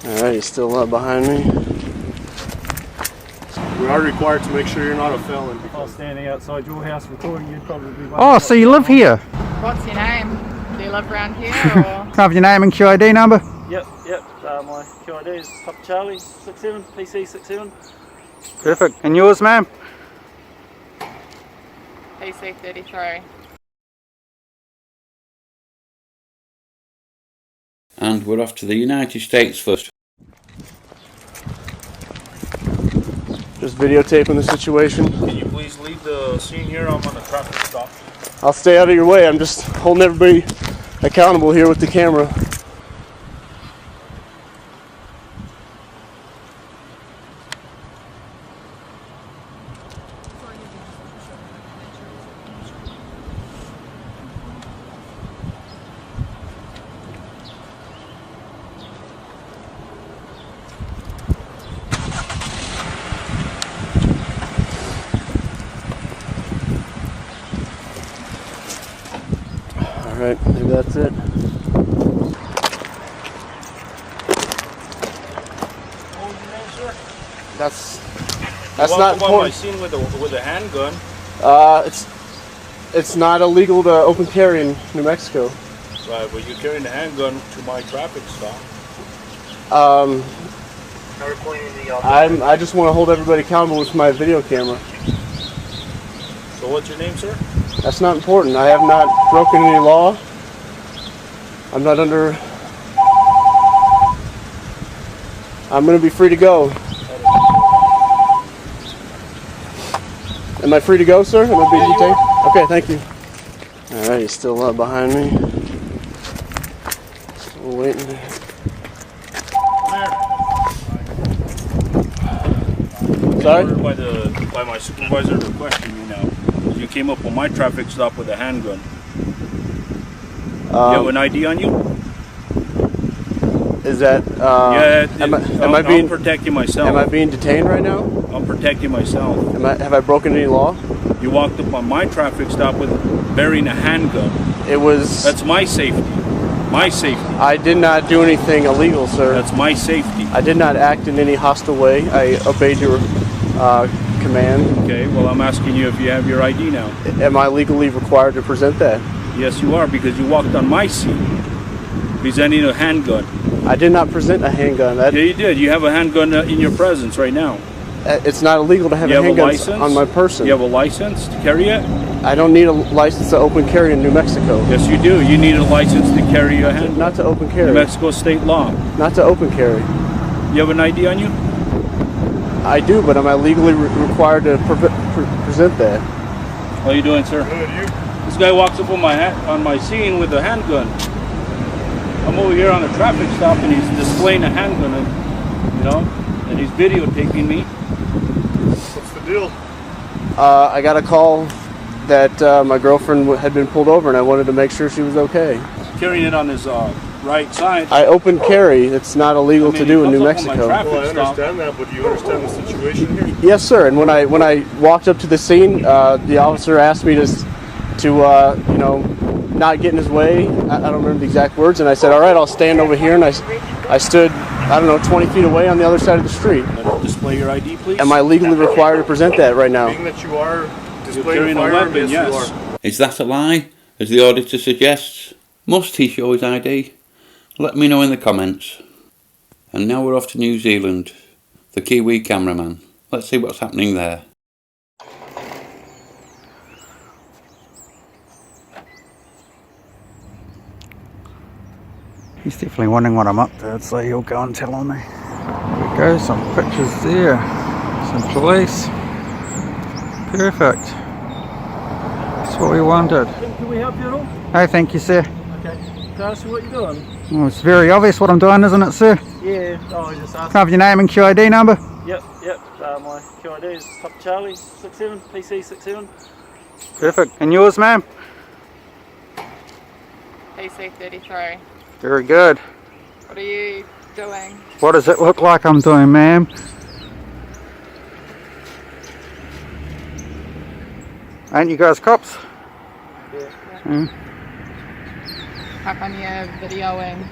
Alright, he's still behind me. We are required to make sure you're not a felon. If I was standing outside your house recording, you'd probably be... Oh, so you live here? What's your name? Do you live around here or? Can I have your name and QID number? Yep. My QID is Papa Charlie 67, PC 67. Perfect. And yours, ma'am? PC 33. And we're off to the United States first. Just videotaping the situation. Can you please leave the scene here? I'm on a traffic stop. I'll stay out of your way. I'm just holding everybody accountable here with the camera. Alright, maybe that's it. That's not important. I seen with a handgun. It's not illegal to open carry in New Mexico. Right, but you're carrying a handgun to my traffic stop. I just want to hold everybody accountable with my video camera. So what's your name, sir? That's not important. I have not broken any law. I'm not under... I'm going to be free to go. Am I free to go, sir? Am I being detained? Okay, thank you. Alright, he's still behind me. Still waiting. Sorry? By my supervisor requesting you now. You came up on my traffic stop with a handgun. You have an ID on you? Is that... I'm protecting myself. Am I being detained right now? I'm protecting myself. Have I broken any law? You walked up on my traffic stop with bearing a handgun. It was... That's my safety. My safety. I did not do anything illegal, sir. That's my safety. I did not act in any hostile way. I obeyed your command. Okay, well I'm asking you if you have your ID now. Am I legally required to present that? Yes, you are, because you walked on my seat presenting a handgun. I did not present a handgun. Yeah, you did. You have a handgun in your presence right now. It's not illegal to have a handgun on my person. You have a license to carry it? I don't need a license to open carry in New Mexico. Yes, you do. You need a license to carry a handgun. Not to open carry. New Mexico state law. Not to open carry. You have an ID on you? I do, but am I legally required to present that? How are you doing, sir? Good, you? This guy walks up on my scene with a handgun. I'm over here on a traffic stop and he's displaying a handgun, and he's videotaping me. What's the deal? I got a call that my girlfriend had been pulled over and I wanted to make sure she was okay. Carrying it on his right side. I opened carry. It's not illegal to do in New Mexico. Well, I understand that, but do you understand the situation here? Yes, sir. And when I walked up to the scene, the officer asked me to not get in his way. I don't remember the exact words, and I said, all right, I'll stand over here, and I stood, 20 feet away on the other side of the street. Display your ID, please. Am I legally required to present that right now? Being that you are displaying a weapon, yes. you are. Is that a lie, as the auditor suggests? Must he show his ID? Let me know in the comments. And now we're off to New Zealand. The Kiwi cameraman. Let's see what's happening there. He's definitely wondering what I'm up to, so he'll go and tell on me. There we go, some pictures there. Some police. Perfect. That's what we wanted. Can we help you at all? Oh, thank you, sir. Okay. Can I ask you what you're doing? Well, it's very obvious what I'm doing, isn't it, sir? Yeah. Oh, I just asked. Can I have your name and QID number? Yep. My QID is Papa Charlie 67, PC 67. Perfect. And yours, ma'am? PC 33. Very good. What are you doing? What does it look like I'm doing, ma'am? Ain't you guys cops? Yeah. How come you're videoing?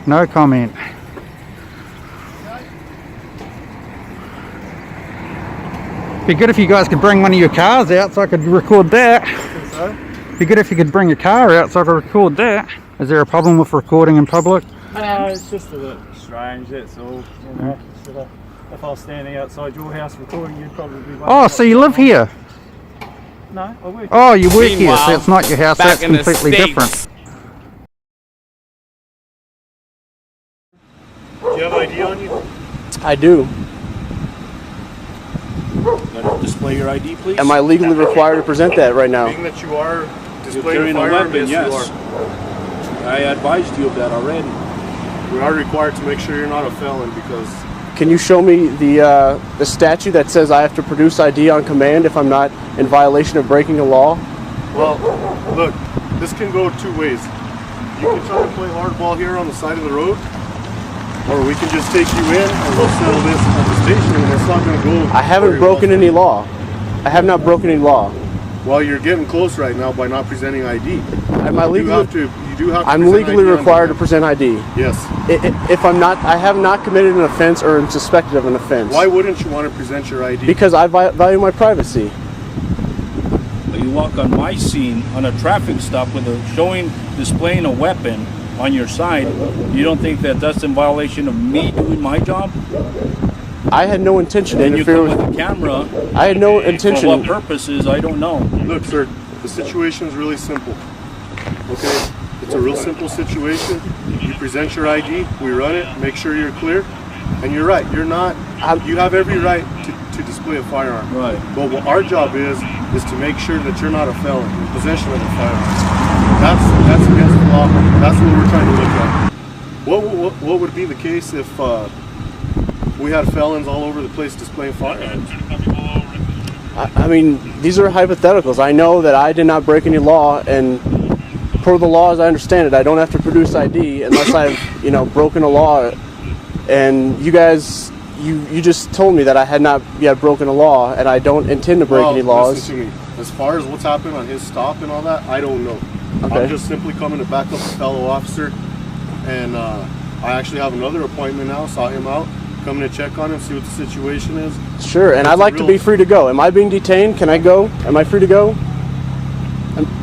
No comment. Be good if you guys could bring one of your cars out so I could record that. So, Be good if you could bring your car out so I could record that. Is there a problem with recording in public? no, it's just a bit strange, that's all. You know, sort of, if I was standing outside your house recording, you'd probably be Oh, so you live here? No, I work. Oh, you work here, so Meanwhile, it's not your house, back that's in the completely States. different. Do you have ID on you? I do. Gotta display your ID, please. Am I legally required to present that right now? Being that you are You're displaying carrying a a firearm, weapon, yes, yes. you are. I advised you of that already. We are required to make sure you're not a felon because Can you show me the statute that says I have to produce ID on command if I'm not in violation of breaking a law? well, look, this can go two ways. You can try to play hardball here on the side of the road, or we can just take you in and we'll settle this at the station and it's not going to go. I haven't very well broken for any you. law. I have not broken any law. Well, you're getting close right now by not presenting ID. Am I You legally? do have to I'm present legally ID on required to command. present ID. Yes. If I'm not, I have not committed an offense or am suspected of an offense. Why wouldn't you want to present your ID? Because I value my privacy. But you walk on my scene on a traffic stop with displaying a weapon on your side. You don't think that that's in violation of me doing my job? I had no intention to And you interfere come with. with a camera. I had no For what intention. purposes, I don't know. Look, sir, the situation is really simple. Okay? It's a real simple situation. You present your ID, we run it, make sure you're clear. And you're right, you're not, you have every right to display a firearm. Right. But what our job is to make sure that you're not a felon in possession of a firearm. That's against the law. That's what we're trying to look at. What would be the case if we had felons all over the place displaying firearms? I mean, these are hypotheticals. I know that I did not break any law, and per the law as I understand it, I don't have to produce ID unless I've, broken a law. And you guys, you just told me that I had not yet broken a law, and I don't intend to break any laws. Listen to me. As far as what's happened on his stop and all that, I don't know. Okay. I'm just simply coming to back up a fellow officer, and I actually have another appointment now. Saw him out, coming to check on him, see what the situation is. Sure, and I'd like to be free to go. Am I being detained? Can I go? Am I free to go?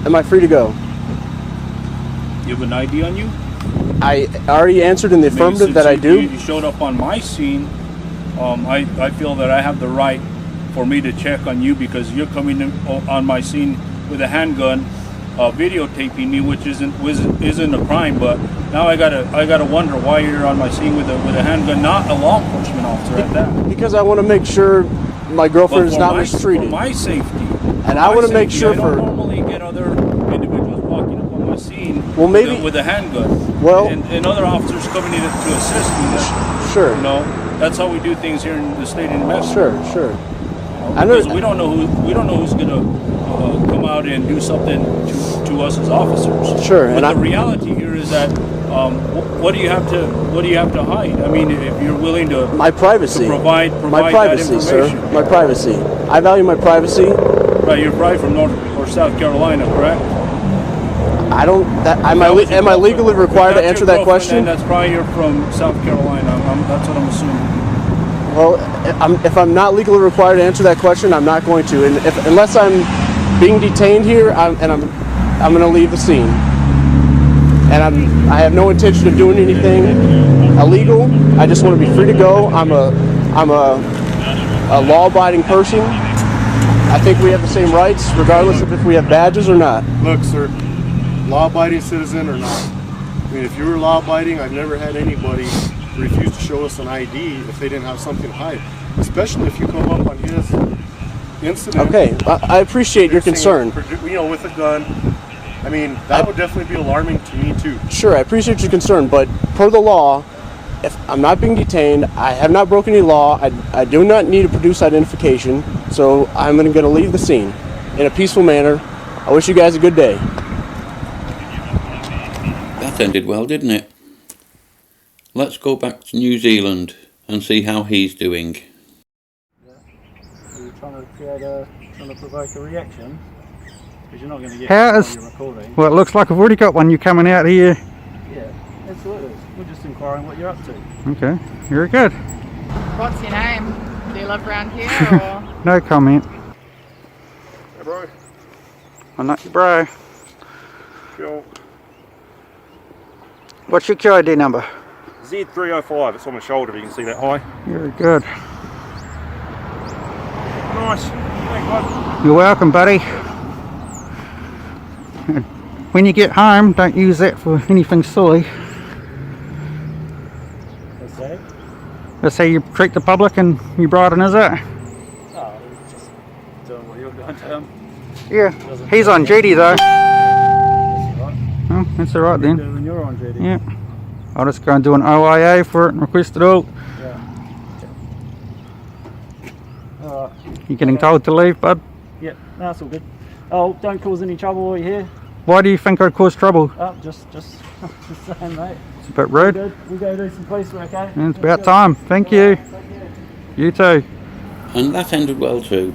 Am I free to go? You have an ID on you? I already answered in the affirmative that I do. You showed up on my scene. I feel that I have the right for me to check on you because you're coming in on my scene with a handgun, videotaping me, which isn't a crime. But now I gotta wonder why you're on my scene with a handgun, not a law enforcement officer at that. Because I want to make sure my girlfriend is not mistreated. For my safety. And I want to make sure I don't normally get other individuals walking up on my scene with a handgun. Well, and other officers coming in to assist me. Sure. That's how we do things here in the state of New Mexico. Sure. I know we don't know who's gonna come out and do something to us as officers. Sure. But the reality here is that what do you have to hide? I mean, if you're willing to my privacy, to provide my privacy, that sir, information. my privacy. I value my privacy. Right, you're probably from North or South Carolina, correct? I don't. Am I legally required to answer that question? That's probably you're from South Carolina. That's what I'm assuming. Well, if I'm not legally required to answer that question, I'm not going to. And unless I'm being detained here, I'm going to leave the scene. And I have no intention of doing anything illegal. I just want to be free to go. I'm a law-abiding person. I think we have the same rights, regardless of if we have badges or not. Look, sir, law-abiding citizen or not. I mean, if you were law-abiding, I've never had anybody refuse to show us an ID if they didn't have something to hide. Especially if you come up on his incident. Okay, I appreciate your concern. With a gun. I mean, that would definitely be alarming to me too. Sure, I appreciate your concern, but per the law, if I'm not being detained, I have not broken any law, I do not need to produce identification, so I'm going to leave the scene in a peaceful manner. I wish you guys a good day. That ended well, didn't it? Let's go back to New Zealand and see how he's doing. You're trying to provoke a reaction because you're not going to get How while is? you're recording. Well, it looks like I've already got one. You coming out here? Yeah, that's what it is. We're just inquiring what you're up to. Okay, very good. What's your name? Do you live around here or? No comment. Hey bro, I'm not your bro. sure. What's your QID number? Z305, it's on my shoulder if you can see that high. Very good. Nice. Thanks, bud. You're welcome, buddy. When you get home, don't use that for anything silly. What's that? That's how you treat the public and you Brighton, is it? Oh, just doing what you're doing to him. Yeah. He's on duty though. That's alright. Oh, that's alright You then. do when you're on duty. Yeah. I'll just go and do an OIA for it and request it all. Yeah. Alright. You getting told to leave, bud? Yeah, no, that's all good. Oh, don't cause any trouble while you're here. Why do you think I'd cause trouble? Oh, just saying, mate. It's a bit rude. Good. We'll go do some police work, eh? Yeah, it's about time. Thank you. Thank you. You too. And that ended well too.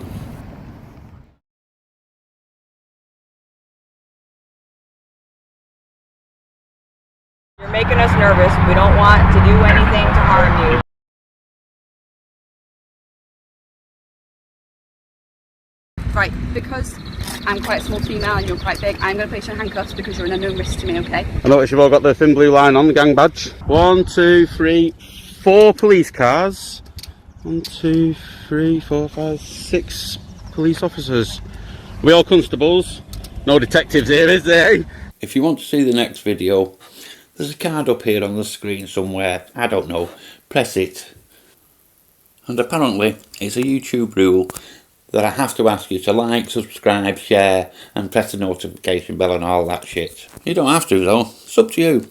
You're making us nervous. We don't want to do anything to harm you. Right, because I'm quite a small female and you're quite big, I'm going to place you in handcuffs because you're an unknown risk to me, okay? I notice you've all got the thin blue line on the gang badge. 1, 2, 3, 4 police cars. 1, 2, 3, 4, 5, 6 police officers. We all constables. No detectives here, is there? If you want to see the next video, there's a card up here on the screen somewhere. I don't know. Press it. And apparently it's a YouTube rule that I have to ask you to like, subscribe, share and press the notification bell and all that shit. You don't have to though. It's up to you.